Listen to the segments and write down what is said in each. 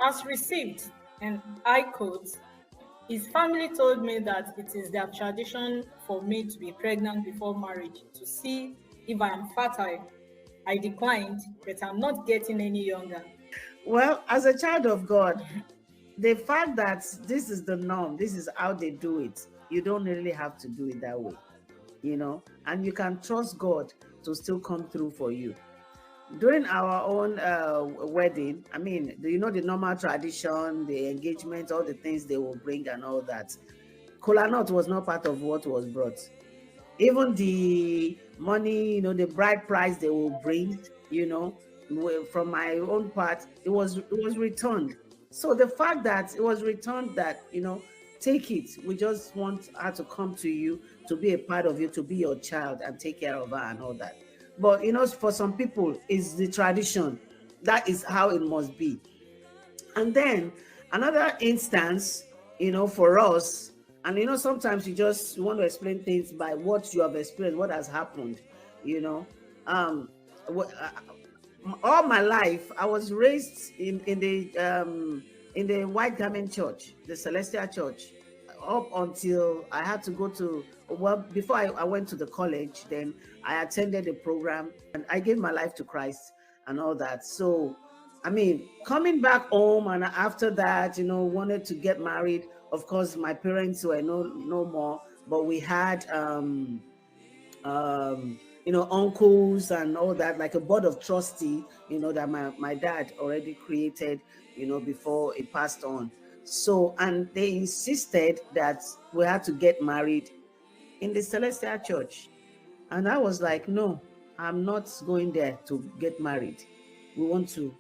has received, and I quote, his family told me that it is their tradition for me to be pregnant before marriage to see if I am fertile. I declined, but I'm not getting any younger. Well, as a child of God, the fact that this is the norm, this is how they do it, you don't really have to do it that way, and you can trust God to still come through for you. During our own wedding, I mean, do you know the normal tradition, the engagement, all the things they will bring and all that? Kola nut was not part of what was brought. Even the money, the bride price they will bring, from my own part, it was returned. So the fact that it was returned, that take it. We just want her to come to you, to be a part of you, to be your child and take care of her and all that. But for some people, it's the tradition. That is how it must be. And then another instance, for us, and sometimes you just want to explain things by what you have experienced, what has happened. All my life I was raised in the White Garment Church, the Celestial Church, up until I had to go to, before I went to the college. Then I attended the program and I gave my life to Christ and all that. So I mean, coming back home, and after that, wanted to get married. Of course, my parents were no more, but we had uncles and all that, like a board of trustee, that my dad already created, before he passed on. So, and they insisted that we had to get married in the Celestial Church. And I was like, no, I'm not going there to get married. We're going to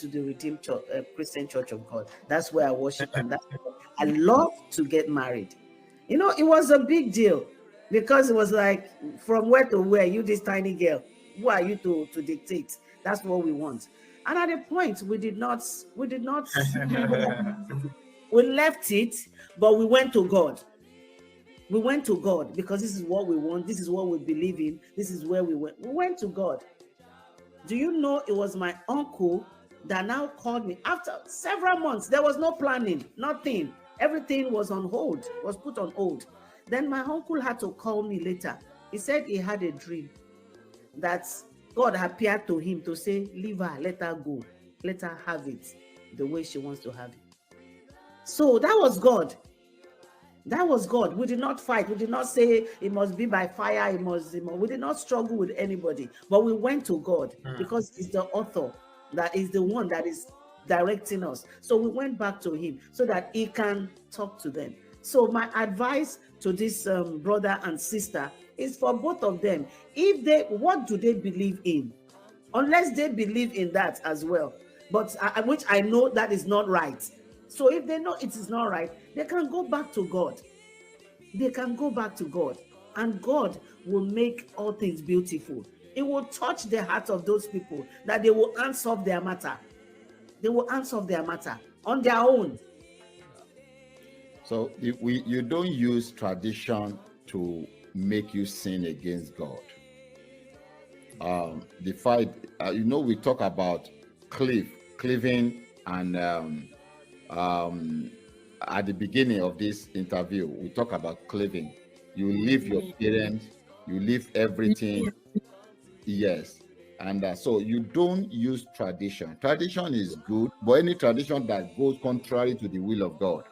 the Redeemed Church, Christian Church of God. That's where I worship, and that's where I love to get married. It was a big deal, because it was like, from where to where, you this tiny girl, who are you to dictate? That's what we want. And at a point, we did not we left it, but we went to God. We went to God because this is what we want. This is what we believe in. This is where we went. We went to God. Do you know, it was my uncle that now called me after several months. There was no planning, nothing. Everything was on hold, was put on hold. Then my uncle had to call me later. He said he had a dream that God appeared to him to say, leave her, let her go, let her have it the way she wants to have it. So that was God. That was God. We did not fight. We did not say it must be by fire. We did not struggle with anybody, but we went to God because He's the author, that is the one that is directing us. So we went back to Him so that He can talk to them. So my advice to this brother and sister is for both of them. What do they believe in? Unless they believe in that as well, but which I know that is not right. So if they know it is not right, they can go back to God. They can go back to God, and God will make all things beautiful. It will touch the hearts of those people, that they will answer their matter. They will answer their matter on their own. So you don't use tradition to make you sin against God. The fight, we talk about cleaving, and at the beginning of this interview, we talk about cleaving. You leave your parents, you leave everything. Yes. And so you don't use tradition. Tradition is good, but any tradition that goes contrary to the will of God,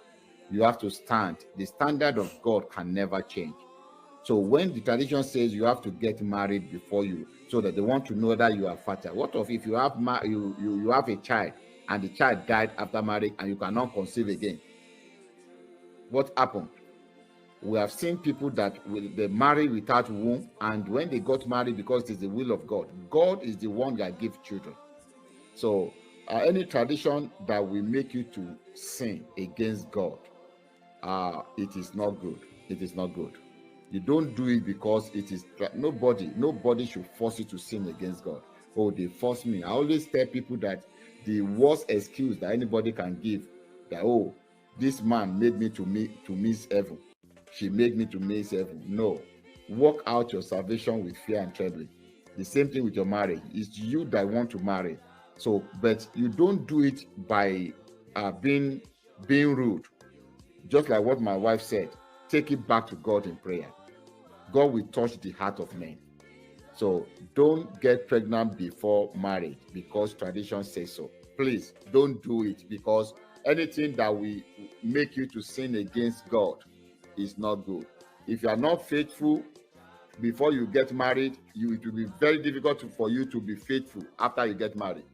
you have to stand. The standard of God can never change. So when the tradition says you have to get married before you, so that they want to know that you are fertile. What if you have you have a child and the child died after marriage and you cannot conceive again? What happened? We have seen people that they marry without womb, and when they got married, because it's the will of God, God is the one that gives children. So any tradition that will make you to sin against God, it is not good. It is not good. You don't do it because it is nobody should force you to sin against God. Oh, they force me. I always tell people that the worst excuse that anybody can give, that, oh, this man made me to miss heaven. She made me to miss heaven. No. Work out your salvation with fear and trembling. The same thing with your marriage. It's you that want to marry. So, but you don't do it by being rude. Just like what my wife said, take it back to God in prayer. God will touch the heart of men. So don't get pregnant before marriage because tradition says so. Please don't do it, because anything that will make you to sin against God is not good. If you are not faithful before you get married, it will be very difficult for you to be faithful after you get married.